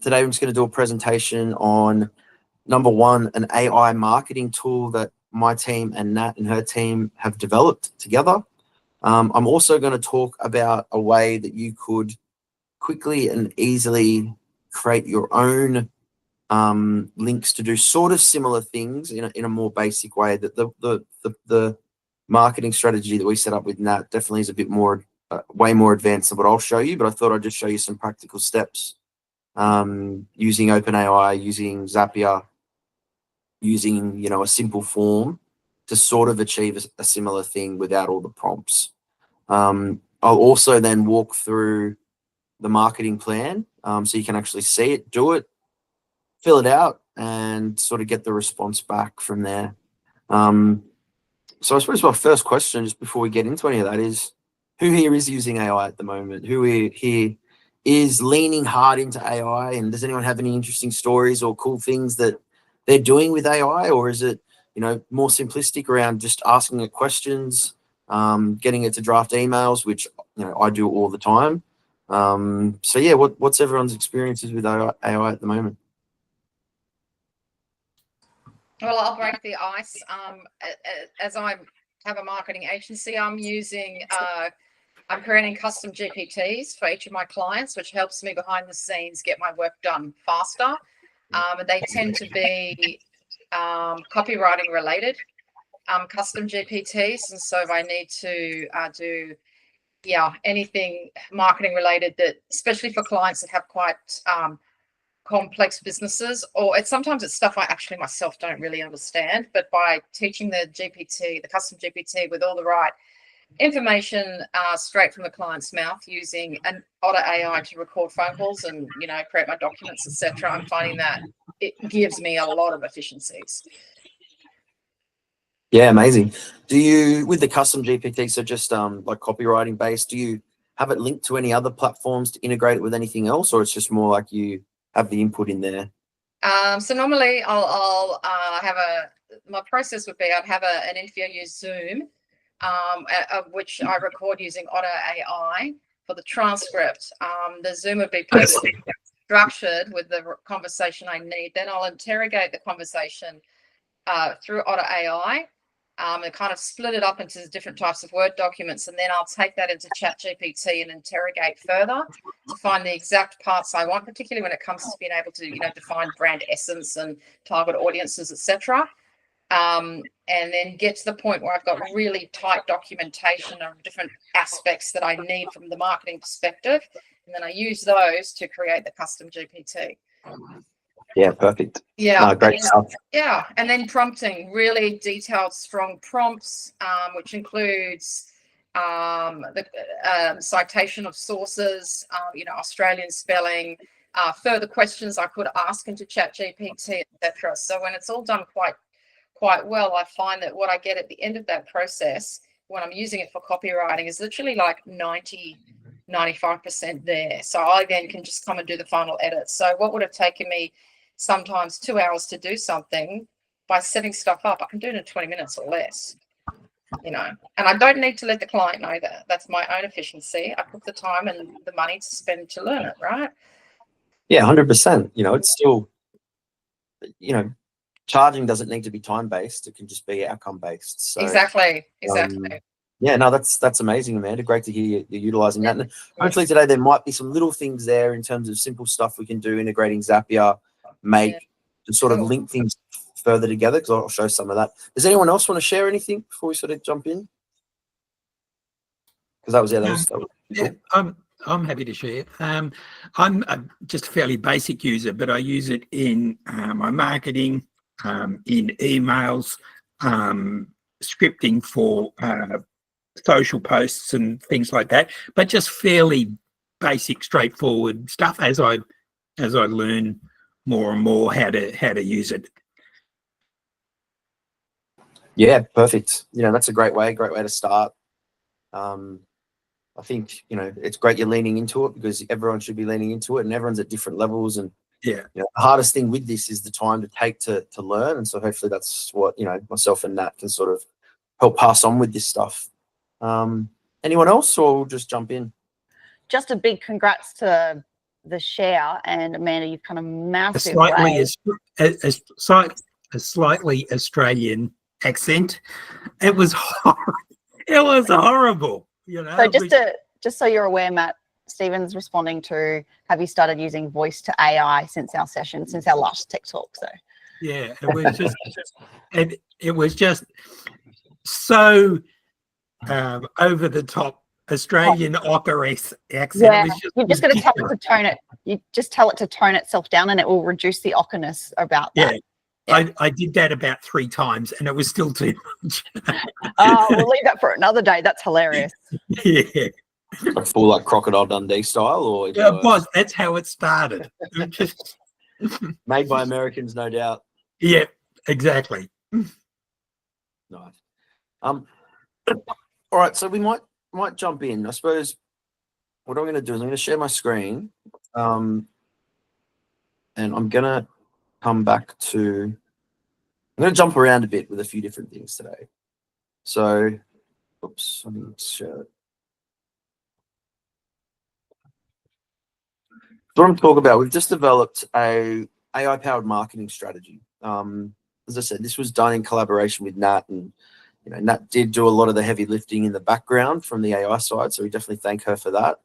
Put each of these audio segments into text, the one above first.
Today I'm just going to do a presentation on number one, an AI marketing tool that my team and Nat and her team have developed together. I'm also going to talk about a way that you could quickly and easily create your own links to do sort of similar things in a more basic way. That the marketing strategy that we set up with Nat definitely is a bit more, way more advanced than what I'll show you. But I thought I'd just show you some practical steps using OpenAI, using Zapier, using a simple form to sort of achieve a similar thing without all the prompts. I'll also then walk through the marketing plan so you can actually see it, do it, fill it out, and sort of get the response back from there. So I suppose my first question, just before we get into any of that, is who here is using AI at the moment? Who here is leaning hard into AI? And does anyone have any interesting stories or cool things that they're doing with AI? Or is it, more simplistic around just asking it questions, getting it to draft emails, which, I do all the time. So yeah, what's everyone's experiences with AI at the moment? Well, I'll break the ice. As I have a marketing agency, I'm creating custom GPTs for each of my clients, which helps me behind the scenes get my work done faster. They tend to be copywriting related custom GPTs. And so if I need to do anything marketing related, that especially for clients that have quite complex businesses, or sometimes it's stuff I actually myself don't really understand, but by teaching the custom GPT with all the right information straight from the client's mouth, using an Otter AI to record phone calls and create my documents, etc., I'm finding that it gives me a lot of efficiencies. Yeah, amazing. Do you, with the custom GPT, so just like copywriting based, do you have it linked to any other platforms to integrate it with anything else, or it's just more like you have the input in there? So normally I'll have my process would be I'd have an interview, use Zoom, of which I record using Otter AI for the transcript. The Zoom would be perfectly structured with the conversation I need. Then I'll interrogate the conversation through Otter AI and kind of split it up into different types of Word documents. And then I'll take that into ChatGPT and interrogate further to find the exact parts I want, particularly when it comes to being able to, define brand essence and target audiences, etc. And then get to the point where I've got really tight documentation of different aspects that I need from the marketing perspective. And then I use those to create the custom GPT. Yeah, perfect. Yeah, great stuff. Yeah, and then prompting, really detailed, strong prompts, which includes the citation of sources, Australian spelling, further questions I could ask into ChatGPT, etc. So when it's all done quite well, I find that what I get at the end of that process, when I'm using it for copywriting, is literally like 95% there. So I then can just come and do the final edit. So what would have taken me sometimes 2 hours to do something, by setting stuff up, I can do it in 20 minutes or less, and I don't need to let the client know that. That's my own efficiency. I put the time and the money to spend to learn it, right? Yeah, 100%. It's still, charging doesn't need to be time-based. It can just be outcome-based. So, exactly. Yeah, no, that's amazing, Amanda. Great to hear you're utilizing that. And hopefully today there might be some little things there in terms of simple stuff we can do, integrating Zapier, to sort of link things further together, because I'll show some of that. Does anyone else want to share anything before we sort of jump in? Because that was cool. I'm happy to share. I'm just a fairly basic user, but I use it in my marketing, in emails, scripting for social posts and things like that, but just fairly basic, straightforward stuff as I learn more and more how to use it. Yeah, perfect. That's a great way to start. I think it's great you're leaning into it, because everyone should be leaning into it, and everyone's at different levels. And the hardest thing with this is the time to take to learn. And so hopefully that's what myself and Nat can sort of help pass on with this stuff. Anyone else, or we'll just jump in? Just a big congrats to the share, and Amanda, you've kind of A massive slightly, way. a slightly Australian accent. It was it was horrible, you know. So just so you're aware, Matt, Stephen's responding to, have you started using voice to AI since our session, since our last tech talk? So yeah, it was just so over the top Australian opera accent. yeah, It was just you've just got to tell it ridiculous. to tone it. You just tell it to tone itself down, and it will reduce the awkwardness about that. Yeah. I did that about 3 times and it was still too much. Oh, we'll leave that for another day. That's hilarious. Yeah. Like full like Crocodile Dundee style, or Yeah, it was. That's how it started. It just made by Americans, no doubt. yeah, exactly. Nice. All right, so we might jump in. I suppose what I'm going to do is I'm going to share my screen, and I'm going to come back to. I'm going to jump around a bit with a few different things today. So, oops, let me share it. So what I'm talking about, we've just developed a AI-powered marketing strategy. As I said, this was done in collaboration with Nat, and Nat did do a lot of the heavy lifting in the background from the AI side, so we definitely thank her for that.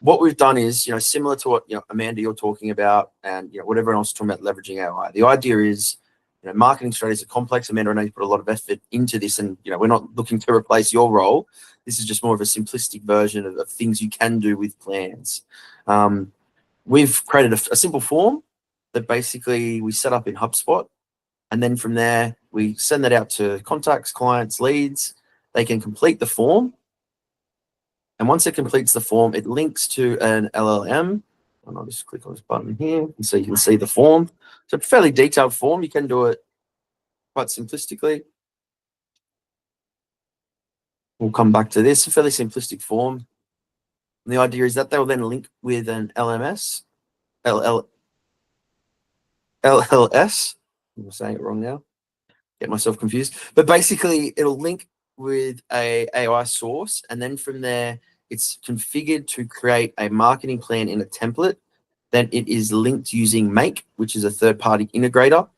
What we've done is, similar to what Amanda you're talking about, and what everyone else is talking about, leveraging AI. The idea is, marketing strategies are complex. Amanda, I know you put a lot of effort into this, and we're not looking to replace your role. This is just more of a simplistic version of things you can do with plans. We've created a simple form that basically we set up in HubSpot. And then from there, we send that out to contacts, clients, leads. They can complete the form. And once it completes the form, it links to an LLM. And I'll just click on this button here, and so you can see the form. So a fairly detailed form. You can do it quite simplistically. We'll come back to this, a fairly simplistic form. And the idea is that they will then link with an LLS. I'm saying it wrong now. Get myself confused. But basically, it'll link with a AI source, and then from there, it's configured to create a marketing plan in a template. Then it is linked using Make, which is a third-party integrator,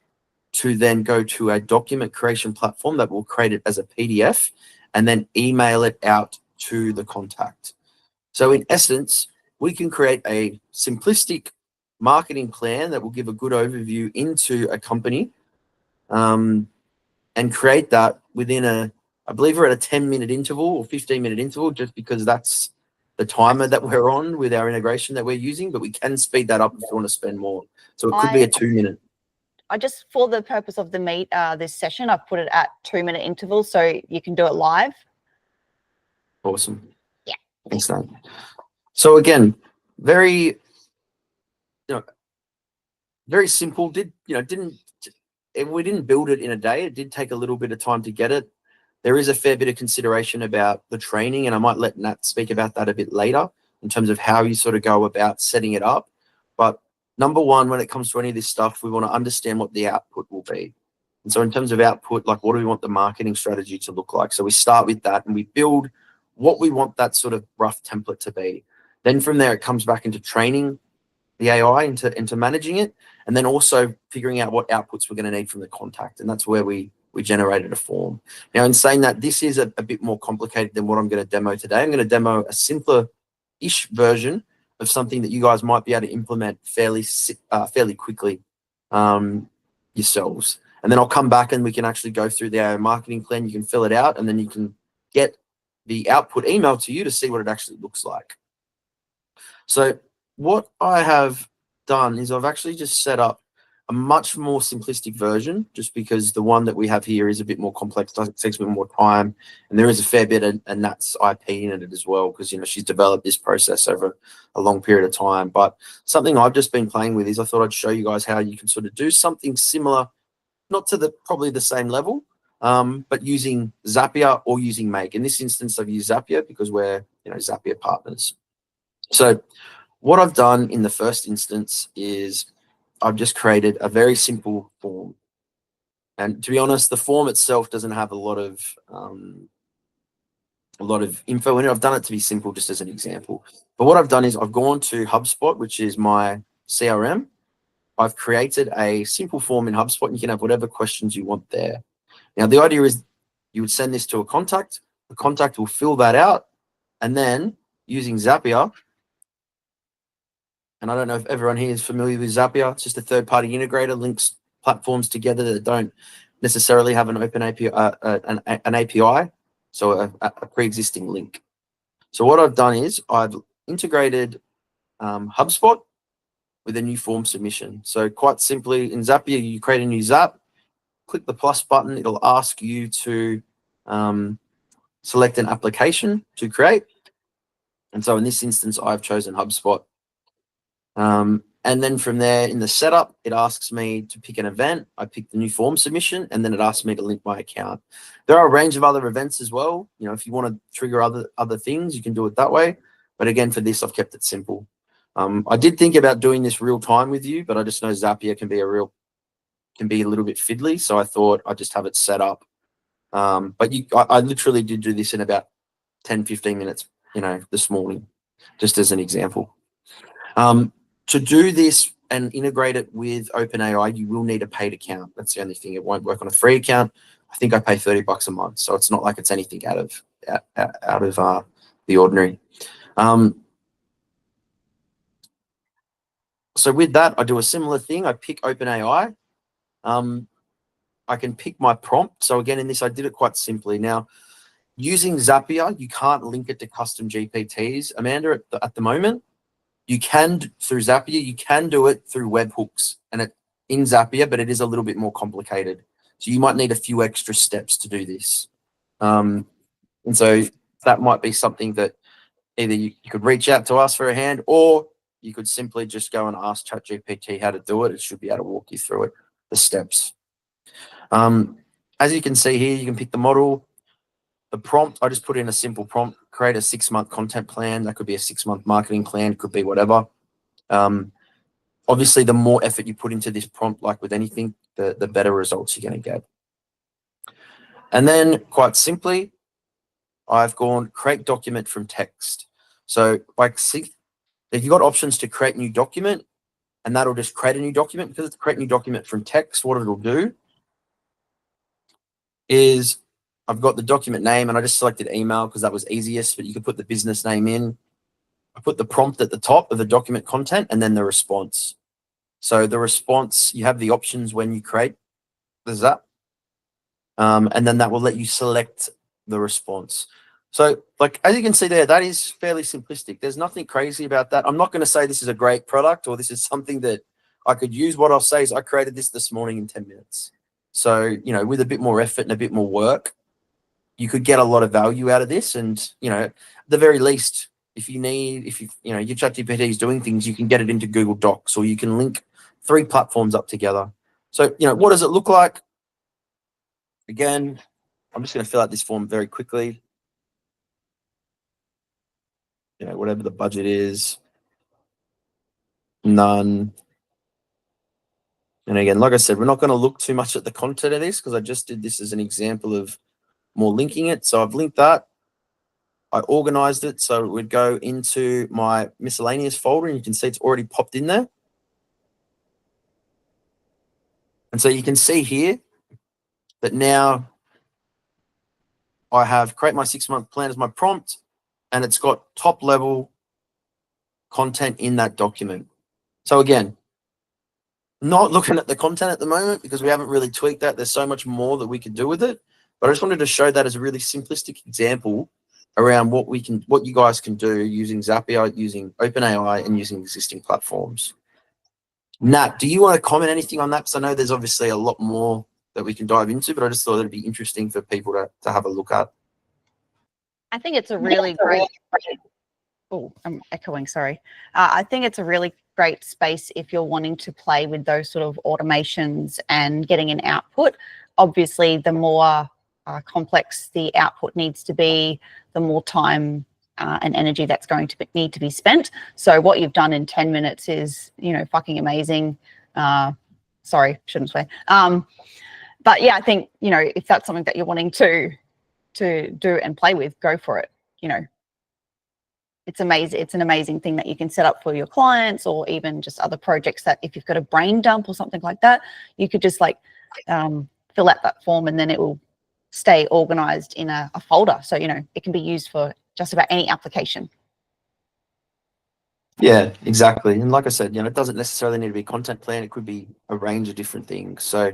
to then go to a document creation platform that will create it as a PDF and then email it out to the contact. So in essence, we can create a simplistic marketing plan that will give a good overview into a company, and create that within I believe we're at a 10-minute interval or 15-minute interval, just because that's the timer that we're on with our integration that we're using, but we can speed that up if you want to spend more. So it could be a 2-minute. I just, for the purpose of the meet, this session, I've put it at 2-minute intervals so you can do it live. Awesome. Yeah. Thanks, Nat. So again, very simple. We didn't build it in a day. It did take a little bit of time to get it. There is a fair bit of consideration about the training, and I might let Nat speak about that a bit later in terms of how you sort of go about setting it up. But number one, when it comes to any of this stuff, we want to understand what the output will be. And so in terms of output, like what do we want the marketing strategy to look like? So we start with that and we build what we want that sort of rough template to be. Then from there, it comes back into training the AI, into managing it, and then also figuring out what outputs we're going to need from the contact. And that's where we generated a form. Now, in saying that, this is a bit more complicated than what I'm going to demo today. I'm going to demo a simpler-ish version of something that you guys might be able to implement fairly quickly yourselves. And then I'll come back and we can actually go through the AI marketing plan. You can fill it out, and then you can get the output emailed to you to see what it actually looks like. So what I have done is I've actually just set up a much more simplistic version, just because the one that we have here is a bit more complex, takes a bit more time, and there is a fair bit of Nat's IP in it as well, because she's developed this process over a long period of time. But something I've just been playing with is I thought I'd show you guys how you can sort of do something similar, not to probably the same level, but using Zapier or using Make. In this instance, I've used Zapier because we're Zapier partners. So what I've done in the first instance is I've just created a very simple form. And to be honest, the form itself doesn't have a lot of a lot of info in it. I've done it to be simple, just as an example. But what I've done is I've gone to HubSpot, which is my CRM. I've created a simple form in HubSpot, and you can have whatever questions you want there. Now, the idea is you would send this to a contact. The contact will fill that out, and then using Zapier, and I don't know if everyone here is familiar with Zapier. It's just a third-party integrator, links platforms together that don't necessarily have an open API, an API, so a pre-existing link. So what I've done is I've integrated HubSpot with a new form submission. So quite simply, in Zapier, you create a new Zap, click the plus button. It'll ask you to select an application to create. And so in this instance, I've chosen HubSpot. And then from there in the setup, it asks me to pick an event. I pick the new form submission, and then it asks me to link my account. There are a range of other events as well. You know, if you want to trigger other things, you can do it that way. But again, for this, I've kept it simple. I did think about doing this real time with you, but I just know Zapier can be a little bit fiddly. So I thought I'd just have it set up. But I literally did do this in about 10, 15 minutes, you know, this morning, just as an example. To do this and integrate it with OpenAI, you will need a paid account. That's the only thing. It won't work on a free account. I think I pay $30 a month, so it's not like it's anything out of the ordinary. So with that, I do a similar thing. I pick OpenAI. I can pick my prompt. So again, in this, I did it quite simply. Now, using Zapier, you can't link it to custom GPTs, Amanda, at the moment. You can, through Zapier, you can do it through webhooks and in Zapier, but it is a little bit more complicated. So you might need a few extra steps to do this. And so that might be something that either you could reach out to us for a hand, or you could simply just go and ask ChatGPT how to do it. It should be able to walk you through it, the steps. As you can see here, you can pick the model. The prompt, I just put in a simple prompt, create a 6-month content plan. That could be a 6-month marketing plan, could be whatever. Obviously, the more effort you put into this prompt, like with anything, the better results you're going to get. And then quite simply, I've gone create document from text. So like, see, if you've got options to create new document, and that'll just create a new document, because it's create new document from text, what it'll do is I've got the document name, and I just selected email because that was easiest, but you could put the business name in. I put the prompt at the top of the document content, and then the response. So the response, you have the options when you create the Zap, and then that will let you select the response. So like, as you can see there, that is fairly simplistic. There's nothing crazy about that. I'm not going to say this is a great product or this is something that I could use. What I'll say is I created this morning in 10 minutes. So, you know, with a bit more effort and a bit more work, you could get a lot of value out of this. And, you know, at the very least, if you know, your ChatGPT is doing things, you can get it into Google Docs, or you can link 3 platforms up together. So, you know, what does it look like? Again, I'm just going to fill out this form very quickly. You know, whatever the budget is, none. And again, like I said, we're not going to look too much at the content of this because I just did this as an example of more linking it. So I've linked that. I organized it so it would go into my miscellaneous folder, and you can see it's already popped in there. And so you can see here that now I have create my 6-month plan as my prompt, and it's got top level content in that document. So again, not looking at the content at the moment because we haven't really tweaked that. There's so much more that we could do with it. But I just wanted to show that as a really simplistic example around what you guys can do using Zapier, using OpenAI, and using existing platforms. Nat, do you want to comment anything on that? Because I know there's obviously a lot more that we can dive into, but I just thought it'd be interesting for people to have a look at. I think it's a really great. Oh, I'm echoing. Sorry. I think it's a really great space if you're wanting to play with those sort of automations and getting an output. Obviously, the more complex the output needs to be, the more time and energy that's going to need to be spent. So what you've done in 10 minutes is, you know, fucking amazing. Sorry, shouldn't swear. But yeah, I think, you know, if that's something that you're wanting to to do and play with, go for it. You know, it's amazing. It's an amazing thing that you can set up for your clients, or even just other projects that if you've got a brain dump or something like that, you could just like fill out that form, and then it will stay organized in a folder. So, you know, it can be used for just about any application. Yeah, exactly. And like I said, you know, it doesn't necessarily need to be a content plan. It could be a range of different things. So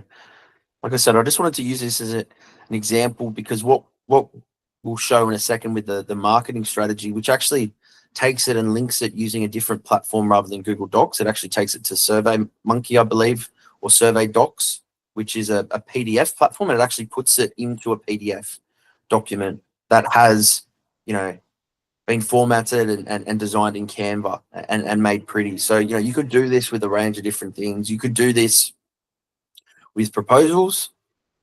like I said, I just wanted to use this as an example, because what we'll show in a second with the marketing strategy, which actually takes it and links it using a different platform rather than Google Docs. It actually takes it to SurveyMonkey, I believe, or Survey Docs, which is a PDF platform, and it actually puts it into a PDF document that has, you know, been formatted and designed in Canva and made pretty. So, you know, you could do this with a range of different things. You could do this with proposals.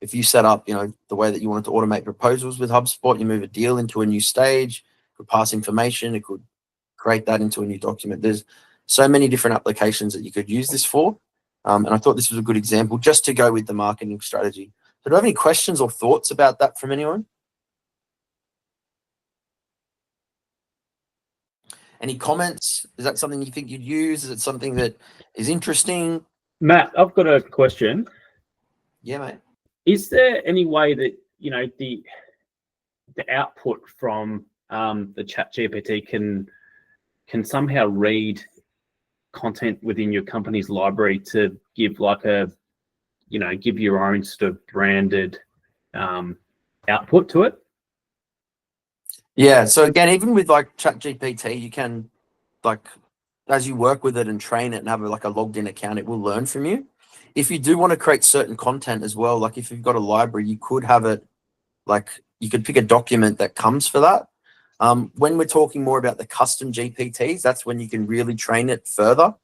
If you set up, you know, the way that you wanted to automate proposals with HubSpot, you move a deal into a new stage, it could pass information, it could create that into a new document. There's so many different applications that you could use this for. And I thought this was a good example just to go with the marketing strategy. So do you have any questions or thoughts about that from anyone? Any comments? Is that something you think you'd use? Is it something that is interesting? Matt, I've got a question. Yeah, mate. Is there any way that, you know, the output from the chat GPT can somehow read content within your company's library to give like a, you know, give your own sort of branded output to it? Yeah, so again, even with like ChatGPT, you can, like, as you work with it and train it and have like a logged in account, it will learn from you. If you do want to create certain content as well, like if you've got a library, you could have it, like you could pick a document that comes for that. When we're talking more about the custom GPTs, that's when you can really train it further.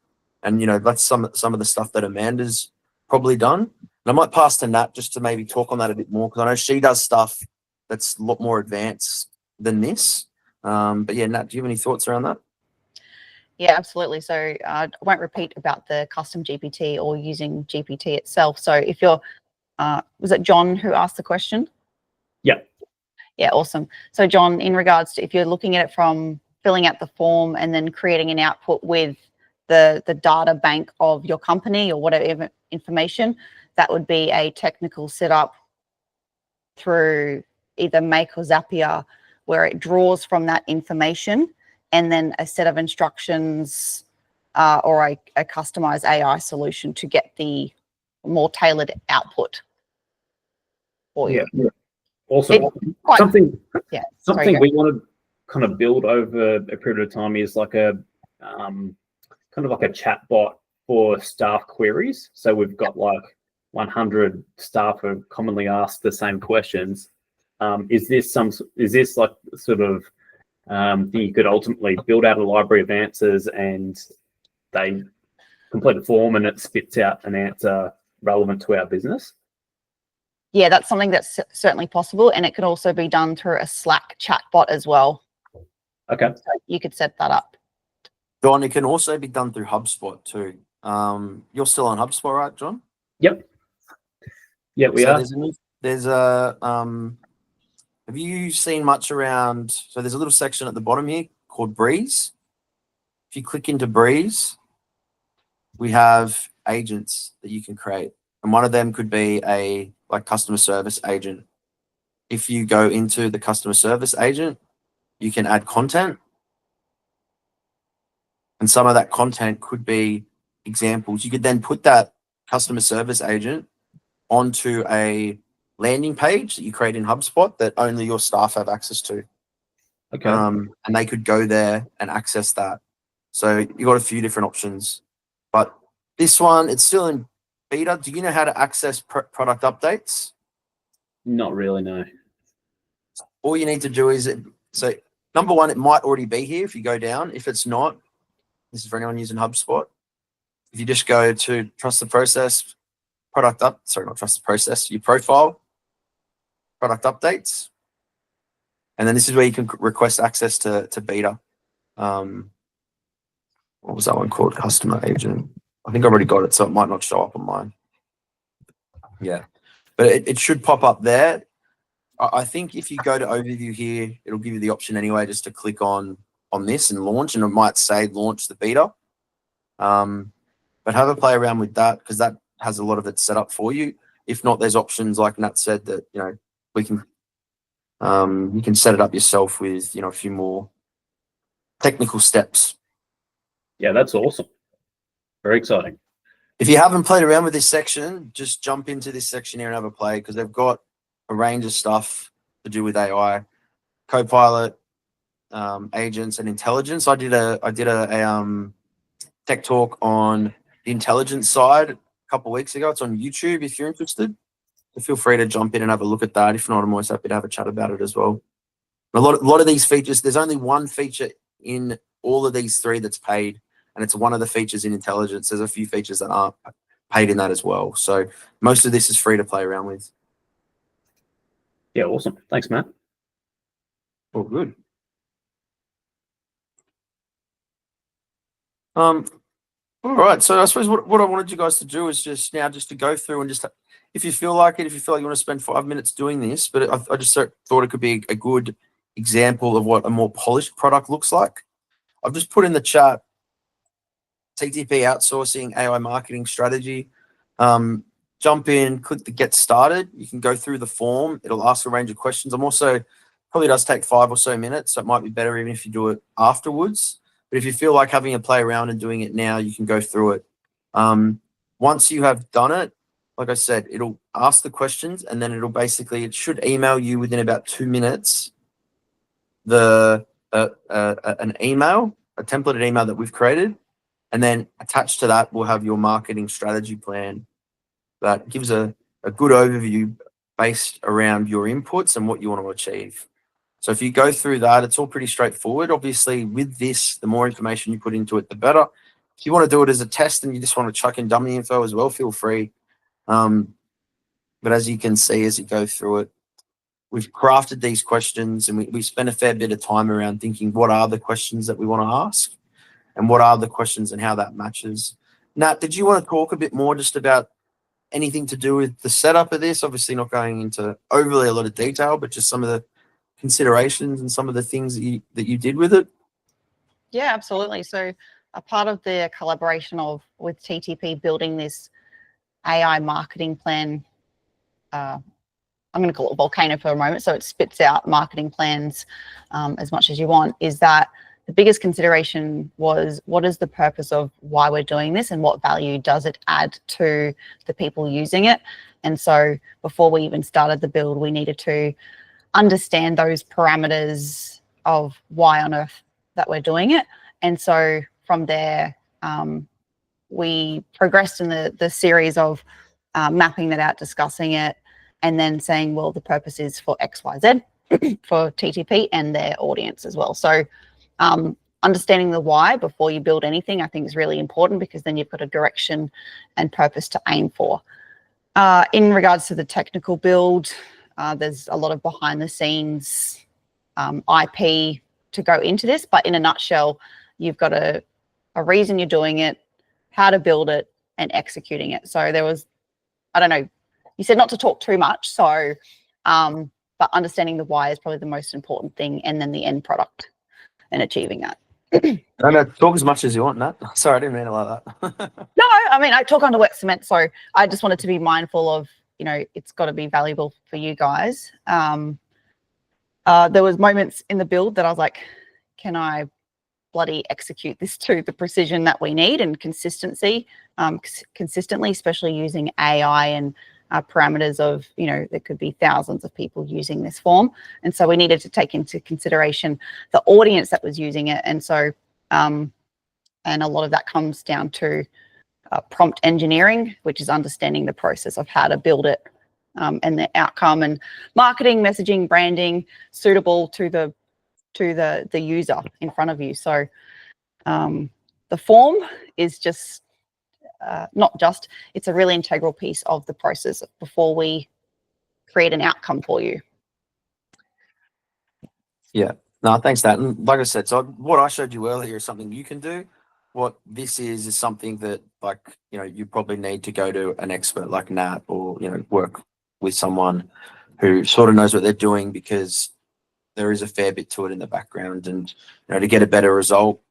And, you know, that's some of the stuff that Amanda's probably done. And I might pass to Nat just to maybe talk on that a bit more, because I know she does stuff that's a lot more advanced than this. But yeah, Nat, do you have any thoughts around that? Yeah, absolutely. So I won't repeat about the custom GPT or using GPT itself. So if you're, was it John who asked the question? Yeah. Yeah, awesome. So John, in regards to if you're looking at it from filling out the form and then creating an output with the data bank of your company or whatever information, that would be a technical setup through either Make or Zapier, where it draws from that information and then a set of instructions or a customized AI solution to get the more tailored output for you. Yeah. Also, something we want to kind of build over a period of time is like a kind of like a chat bot for staff queries. So we've got like 100 staff who commonly ask the same questions. Is this like sort of thing you could ultimately build out a library of answers and they complete a form and it spits out an answer relevant to our business? Yeah, that's something that's certainly possible, and it can also be done through a Slack chat bot as well. Okay. So you could set that up. John, it can also be done through HubSpot too. You're still on HubSpot, right, John? Yep. Yeah, we are. There's a have you seen much around? So there's a little section at the bottom here called Breeze. If you click into Breeze, we have agents that you can create, and one of them could be a customer service agent. If you go into the customer service agent, you can add content, and some of that content could be examples. You could then put that customer service agent onto a landing page that you create in HubSpot that only your staff have access to. Okay. And they could go there and access that. So you got a few different options, but this one, it's still in beta. Do you know how to access product updates? Not really, no. All you need to do is, so number one, it might already be here if you go down. If it's not, this is for anyone using HubSpot. If you just go to trust the process, your profile, product updates. And then this is where you can request access to beta. What was that one called? Customer agent. I think I already got it, so it might not show up on mine. Yeah, but it should pop up there. I think if you go to overview here, it'll give you the option anyway, just to click on this and launch, and it might say launch the beta. But have a play around with that, because that has a lot of it set up for you. If not, there's options like Nat said that, you know, we can, you can set it up yourself with, you know, a few more technical steps. Yeah, that's awesome. Very exciting. If you haven't played around with this section, just jump into this section here and have a play, because they've got a range of stuff to do with AI, Copilot, agents, and intelligence. I did a tech talk on the intelligence side a couple of weeks ago. It's on YouTube if you're interested. So feel free to jump in and have a look at that. If not, I'm always happy to have a chat about it as well. A lot of these features, there's only one feature in all of these three that's paid, and it's one of the features in intelligence. There's a few features that aren't paid in that as well. So most of this is free to play around with. Yeah, awesome. Thanks, Matt. All good. All right. So I suppose what I wanted you guys to do is just to go through and just, if you feel like you want to spend 5 minutes doing this, but I just thought it could be a good example of what a more polished product looks like. I've just put in the chat TTP outsourcing AI marketing strategy. Jump in, click the get started. You can go through the form. It'll ask a range of questions. Probably does take 5 or so minutes, so it might be better even if you do it afterwards. But if you feel like having a play around and doing it now, you can go through it. Once you have done it, like I said, it'll ask the questions, and then it should email you within about 2 minutes an email, a templated email that we've created. And then attached to that, we'll have your marketing strategy plan that gives a good overview based around your inputs and what you want to achieve. So if you go through that, it's all pretty straightforward. Obviously, with this, the more information you put into it, the better. If you want to do it as a test and you just want to chuck in dummy info as well, feel free. But as you can see, as you go through it, we've crafted these questions, and we spent a fair bit of time around thinking what are the questions that we want to ask and what are the questions and how that matches. Nat, did you want to talk a bit more just about anything to do with the setup of this? Obviously not going into overly a lot of detail, but just some of the considerations and some of the things that you did with it. Yeah, absolutely. So a part of the collaboration with TTP building this AI marketing plan, I'm going to call it a volcano for a moment, so it spits out marketing plans as much as you want, is that the biggest consideration was what is the purpose of why we're doing this and what value does it add to the people using it. And so before we even started the build, we needed to understand those parameters of why on earth that we're doing it. And so from there, we progressed in the series of mapping that out, discussing it, and then saying, well, the purpose is for X, Y, Z for TTP and their audience as well. So understanding the why before you build anything, I think is really important, because then you've got a direction and purpose to aim for. In regards to the technical build, there's a lot of behind the scenes IP to go into this, but in a nutshell, you've got a reason you're doing it, how to build it, and executing it. So there was, I don't know, you said not to talk too much, so but understanding the why is probably the most important thing, and then the end product and achieving that. No, talk as much as you want, Nat. Sorry, I didn't mean it like that. No, I mean, I talk under wet cement, so I just wanted to be mindful of, it's got to be valuable for you guys. There was moments in the build that I was like, can I bloody execute this to the precision that we need and consistency, consistently, especially using AI and parameters of, there could be thousands of people using this form. And so we needed to take into consideration the audience that was using it. And so, and a lot of that comes down to prompt engineering, which is understanding the process of how to build it, and the outcome, and marketing, messaging, branding suitable to the user in front of you. So the form is just it's a really integral piece of the process before we create an outcome for you. Yeah, no, thanks, Nat. And like I said, so what I showed you earlier is something you can do. What this is something that, you probably need to go to an expert like Nat, or work with someone who sort of knows what they're doing, because there is a fair bit to it in the background, and to get a better result,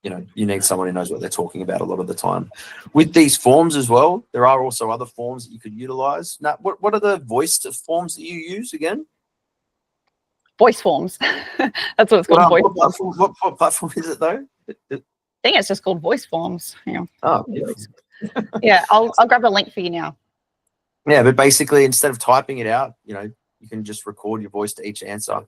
you need someone who knows what they're talking about a lot of the time. With these forms as well, there are also other forms that you could utilize. Now, what are the voiced forms that you use again? Voice forms. That's what it's called. What platform is it though? I think it's just called voice forms. Yeah. Oh, yeah. I'll grab a link for you now. Yeah, but basically, instead of typing it out, you can just record your voice to each answer.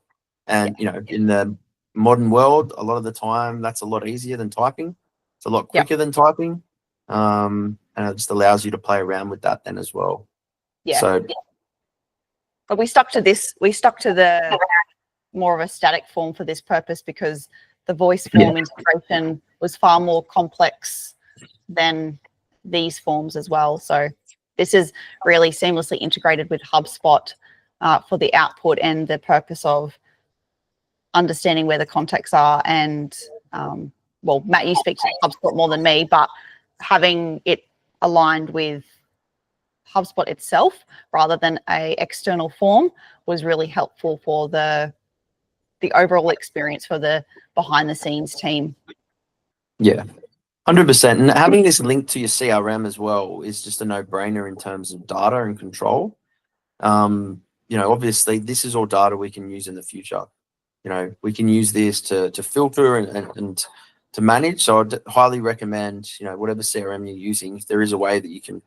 And in the modern world, a lot of the time, that's a lot easier than typing. It's a lot quicker than typing, and it just allows you to play around with that then as well. Yeah. So, but we stuck to this. We stuck to the more of a static form for this purpose, because the voice form integration was far more complex than these forms as well. So this is really seamlessly integrated with HubSpot for the output and the purpose of understanding where the contacts are. And well, Matt, you speak to HubSpot more than me, but having it aligned with HubSpot itself rather than a external form was really helpful for the overall experience for the behind the scenes team. Yeah, 100%. And having this linked to your CRM as well is just a no-brainer in terms of data and control. Obviously this is all data we can use in the future. We can use this to filter and to manage. So I'd highly recommend, whatever CRM you're using, if there is a way that you can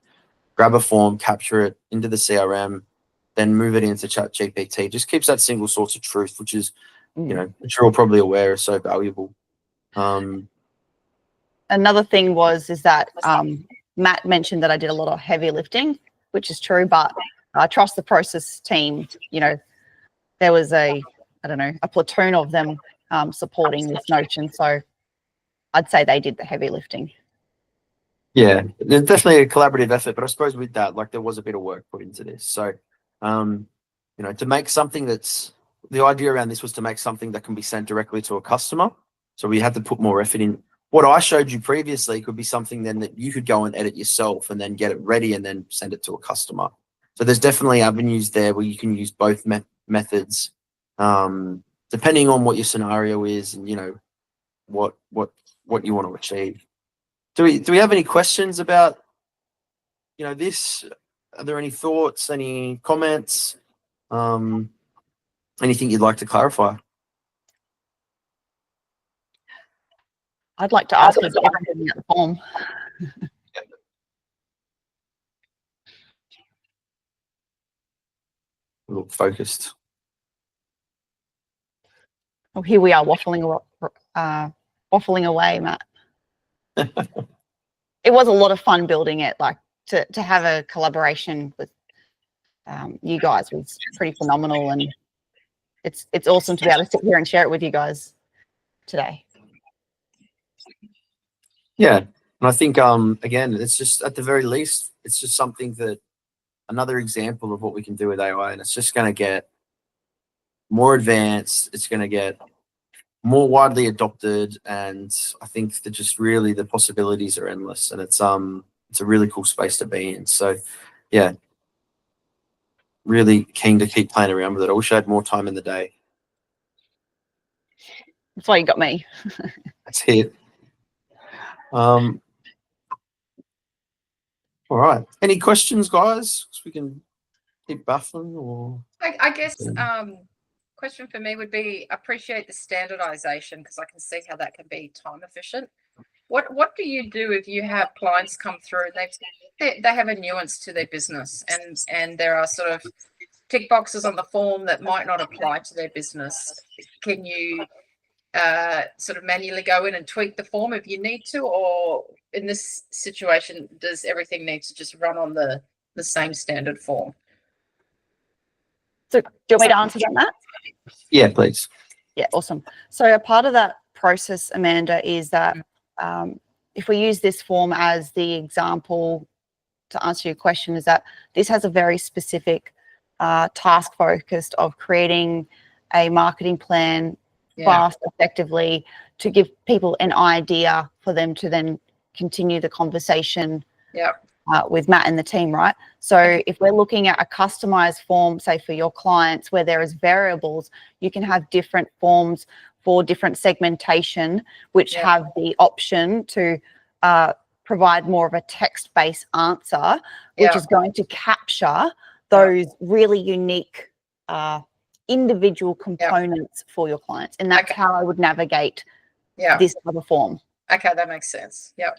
grab a form, capture it into the CRM, then move it into ChatGPT, just keeps that single source of truth, which is, which you're all probably aware is so valuable. Another thing is that Matt mentioned that I did a lot of heavy lifting, which is true, but I trust the process team. There was a platoon of them supporting this notion. So I'd say they did the heavy lifting. Yeah, there's definitely a collaborative effort, but I suppose with that, there was a bit of work put into this. So, to make something the idea around this was to make something that can be sent directly to a customer. So we had to put more effort in. What I showed you previously could be something then that you could go and edit yourself and then get it ready and then send it to a customer. So there's definitely avenues there where you can use both methods, depending on what your scenario is and what you want to achieve. Do we have any questions about this? Are there any thoughts, any comments, anything you'd like to clarify? I'd like to ask everything in the form. Look focused. Oh, here we are waffling away, Matt. It was a lot of fun building it. To have a collaboration with you guys was pretty phenomenal, and it's awesome to be able to sit here and share it with you guys today. Yeah, and I think again, it's just at the very least, it's just something another example of what we can do with AI, and it's just going to get more advanced. It's going to get more widely adopted, and I think that just really the possibilities are endless, and it's a really cool space to be in. So yeah, really keen to keep playing around with it. I wish I had more time in the day. That's why you got me. That's it. All right. Any questions, guys? So we can keep buffering, or I guess question for me would be, appreciate the standardization, because I can see how that can be time efficient. What do you do if you have clients come through and they have a nuance to their business, and there are sort of tick boxes on the form that might not apply to their business? Can you sort of manually go in and tweak the form if you need to, or in this situation, does everything need to just run on the same standard form? So do you want me to answer that, Matt? Yeah, please. Yeah, awesome. So a part of that process, Amanda, is that if we use this form as the example to answer your question, is that this has a very specific task focused of creating a marketing plan fast, effectively, to give people an idea for them to then continue the conversation with Matt and the team, right? So if we're looking at a customized form, say for your clients, where there is variables, you can have different forms for different segmentation, which have the option to provide more of a text-based answer, which is going to capture those really unique individual components for your clients. And that's how I would navigate this type of form. Okay, that makes sense. Yep.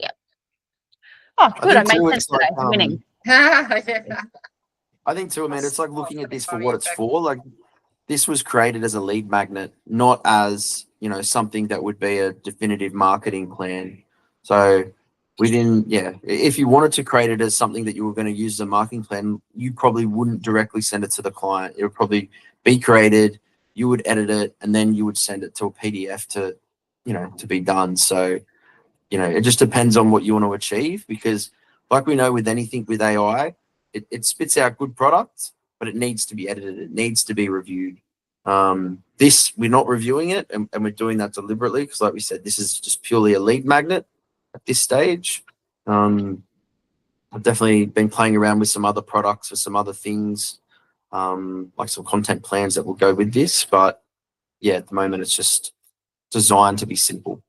Oh, good. I made sense today. Winning. I think too, Amanda, it's like looking at this for what it's for. Like, this was created as a lead magnet, not as, you know, something that would be a definitive marketing plan. So we didn't, if you wanted to create it as something that you were going to use as a marketing plan, you probably wouldn't directly send it to the client. It would probably be created, you would edit it, and then you would send it to a PDF to, you know, to be done. So, you know, it just depends on what you want to achieve, because like we know with anything with AI, it spits out good products, but it needs to be edited. It needs to be reviewed. This, we're not reviewing it, and we're doing that deliberately because, like we said, this is just purely a lead magnet at this stage. I've definitely been playing around with some other products or some other things, like some content plans that will go with this. But yeah, at the moment, it's just designed to be simple.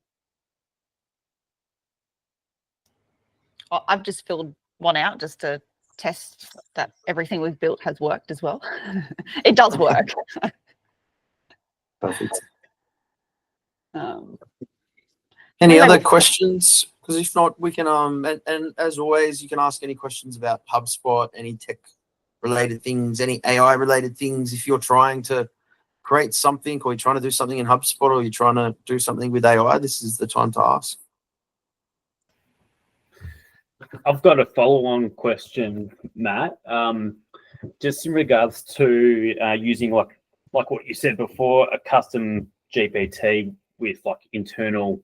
I've just filled one out just to test that everything we've built has worked as well. It does work. Perfect. Any other questions? Because if not, we can and as always, you can ask any questions about HubSpot, any tech related things, any AI related things. If you're trying to create something, or you're trying to do something in HubSpot, or you're trying to do something with AI, this is the time to ask. I've got a follow-on question, Matt. Just in regards to using like what you said before, a custom GPT with like internal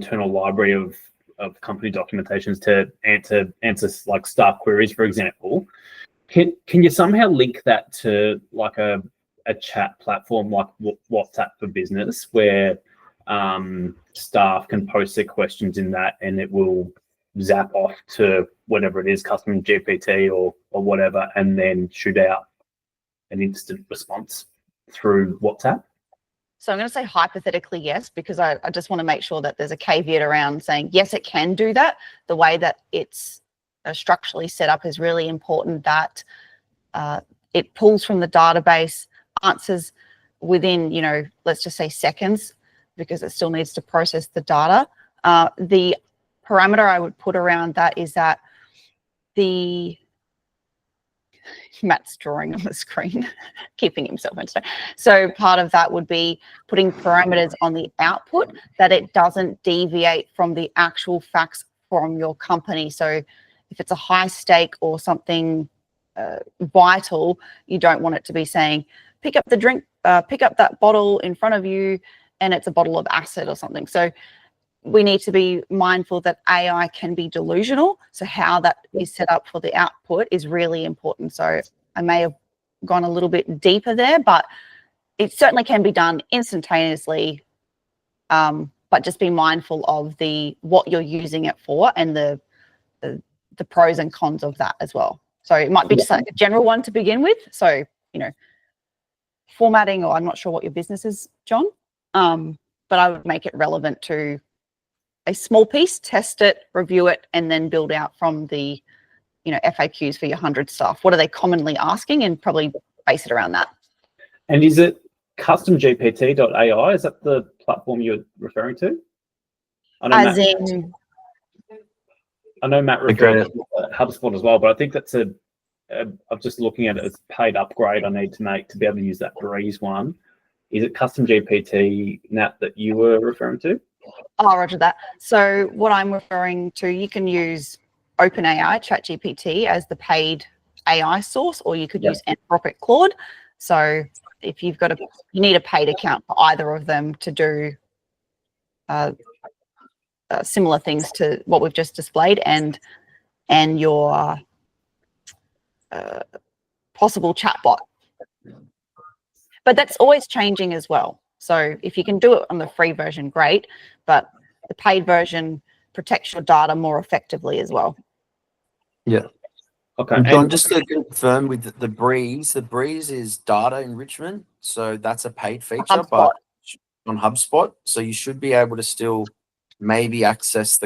library of company documentations to answer like staff queries, for example. Can you somehow link that to like a chat platform like WhatsApp for Business, where staff can post their questions in that, and it will zap off to whatever it is, custom GPT or whatever, and then shoot out an instant response through WhatsApp? So I'm going to say hypothetically yes, because I just want to make sure that there's a caveat around saying, yes, it can do that. The way that it's structurally set up is really important, that it pulls from the database, answers within, you know, let's just say seconds, because it still needs to process the data. The parameter I would put around that is that Matt's drawing on the screen, keeping himself interested. So part of that would be putting parameters on the output that it doesn't deviate from the actual facts from your company. So if it's a high stake or something vital, you don't want it to be saying, pick up the drink, pick up that bottle in front of you, and it's a bottle of acid or something. So we need to be mindful that AI can be delusional. So how that is set up for the output is really important. So I may have gone a little bit deeper there, but it certainly can be done instantaneously. But just be mindful of what you're using it for, and the pros and cons of that as well. So it might be just like a general one to begin with. So, you know, formatting, or I'm not sure what your business is, John, but I would make it relevant to a small piece, test it, review it, and then build out from the, you know, FAQs for your 100 staff. What are they commonly asking, and probably base it around that. And is it customgpt.ai? Is that the platform you're referring to? I know Matt referred to HubSpot as well, but I think that's I'm just looking at it as a paid upgrade I need to make to be able to use that Breeze one. Is it custom GPT, Nat, that you were referring to? Oh, roger that. So what I'm referring to, you can use OpenAI, ChatGPT, as the paid AI source, or you could use Anthropic Claude. So if you've got you need a paid account for either of them to do similar things to what we've just displayed, and your possible chatbot. But that's always changing as well. So if you can do it on the free version, great, but the paid version protects your data more effectively as well. Yeah. Okay. And John, And just to confirm with the Breeze is data enrichment. So that's a paid feature, but on HubSpot. So you should be able to still maybe access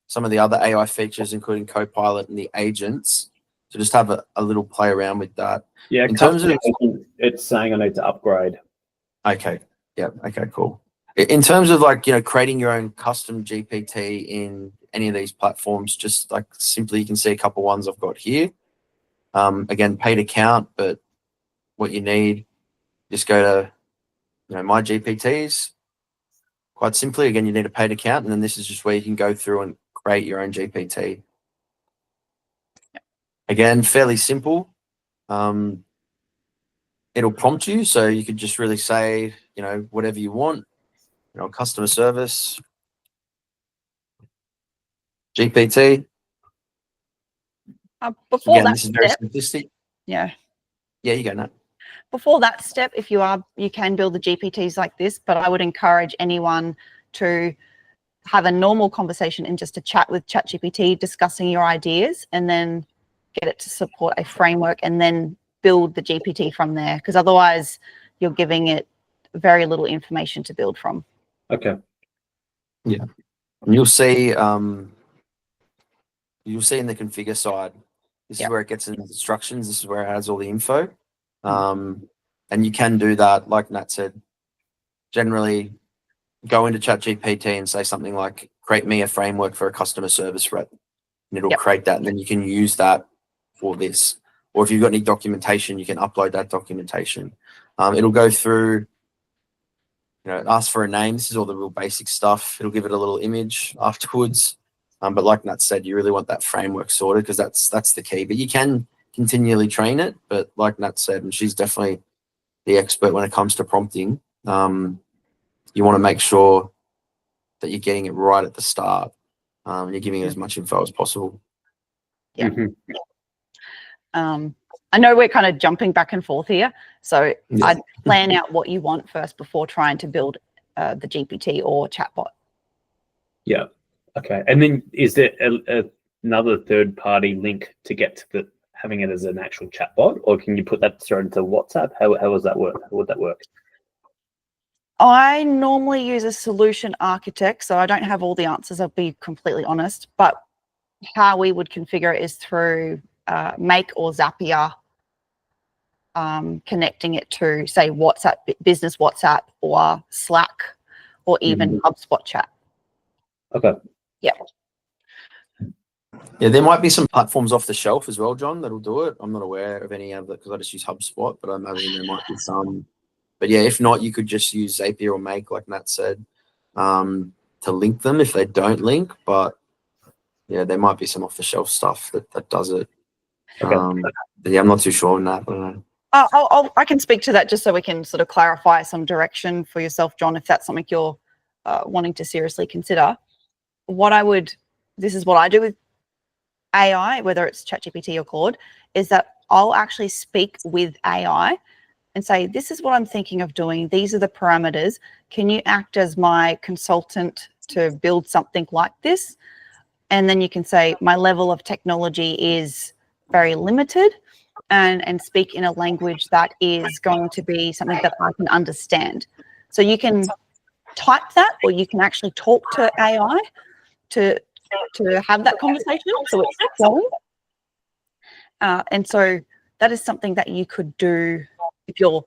some of the other AI features, including Copilot and the agents. So just have a little play around with that. yeah, In terms of, it's saying I need to upgrade. okay. Yeah. Okay, cool. In terms of like, creating your own custom GPT in any of these platforms, just like simply you can see a couple ones I've got here. Again, paid account, but what you need, just go to, my GPTs. Quite simply, again, you need a paid account, and then this is just where you can go through and create your own GPT. Again, fairly simple. It'll prompt you, so you could just really say, whatever you want. Customer service, GPT. Before Again, that this is very step, simplistic. yeah. Yeah, you go, Nat. Before that step, if you can build the GPTs like this, but I would encourage anyone to have a normal conversation and just a chat with ChatGPT, discussing your ideas, and then get it to support a framework and then build the GPT from there. Because otherwise you're giving it very little information to build from. Okay. Yeah. And you'll see in the configure side, this is where it gets into instructions. This is where it has all the info. And you can do that, like Nat said, generally go into ChatGPT and say something like, create me a framework for a customer service rep. And it'll create that. And then you can use that for this. Or if you've got any documentation, you can upload that documentation. It'll go through, ask for a name. This is all the real basic stuff. It'll give it a little image afterwards. But like Nat said, you really want that framework sorted because that's the key. But you can continually train it. But like Nat said, and she's definitely the expert when it comes to prompting, you want to make sure that you're getting it right at the start. You're giving it as much info as possible. Yeah. Mm-hmm. I know we're kind of jumping back and forth here, so I'd plan out what you want first before trying to build the GPT or chatbot. Yeah. Okay. And then is there another third-party link to get to having it as an actual chatbot, or can you put that straight into WhatsApp? How does that work? How would that work? I normally use a solution architect, so I don't have all the answers, I'll be completely honest, but how we would configure it is through Make or Zapier, connecting it to, say, WhatsApp, business WhatsApp, or Slack, or even HubSpot chat. Okay. Yeah. Yeah, there might be some platforms off the shelf as well, John, that'll do it. I'm not aware of any other because I just use HubSpot, but I imagine there might be some. But yeah, if not, you could just use Zapier or Make, like Nat said, to link them if they don't link. But yeah, there might be some off the shelf stuff that does it. Okay. But yeah, I'm not too sure on that. I don't know. I can speak to that just so we can sort of clarify some direction for yourself, John, if that's something you're wanting to seriously consider. This is what I do with AI, whether it's ChatGPT or Claude, is that I'll actually speak with AI and say, this is what I'm thinking of doing. These are the parameters. Can you act as my consultant to build something like this? And then you can say, my level of technology is very limited, and speak in a language that is going to be something that I can understand. So you can type that, or you can actually talk to AI to have that conversation, so it's flowing. And so that is something that you could do if you're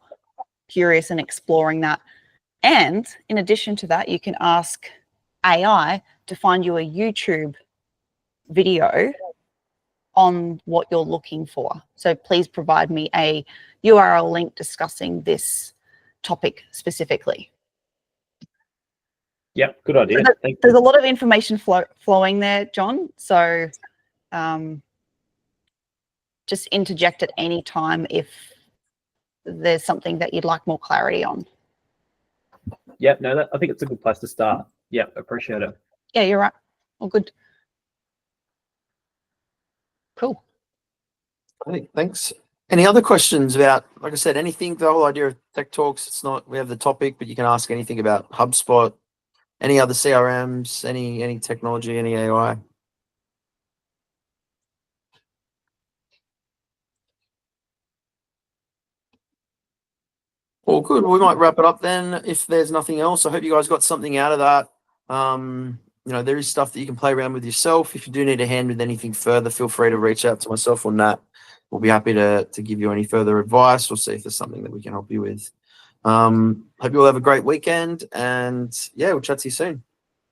curious and exploring that. And in addition to that, you can ask AI to find you a YouTube video on what you're looking for. So please provide me a URL link discussing this topic specifically. Yeah, good idea. So there's a lot of information flowing there, John. So just interject at any time if there's something that you'd like more clarity on. Yeah, no, I think it's a good place to start. Yeah, appreciate it. Yeah, you're right. All good. Cool. Thanks. Any other questions about, like I said, anything, the whole idea of Tech Talks, it's not, we have the topic, but you can ask anything about HubSpot, any other CRMs, any technology, any AI. Well, good. We might wrap it up then if there's nothing else. I hope you guys got something out of that. There is stuff that you can play around with yourself. If you do need a hand with anything further, feel free to reach out to myself or Nat. We'll be happy to give you any further advice or see if there's something that we can help you with. Hope you all have a great weekend, and yeah, we'll chat to you soon.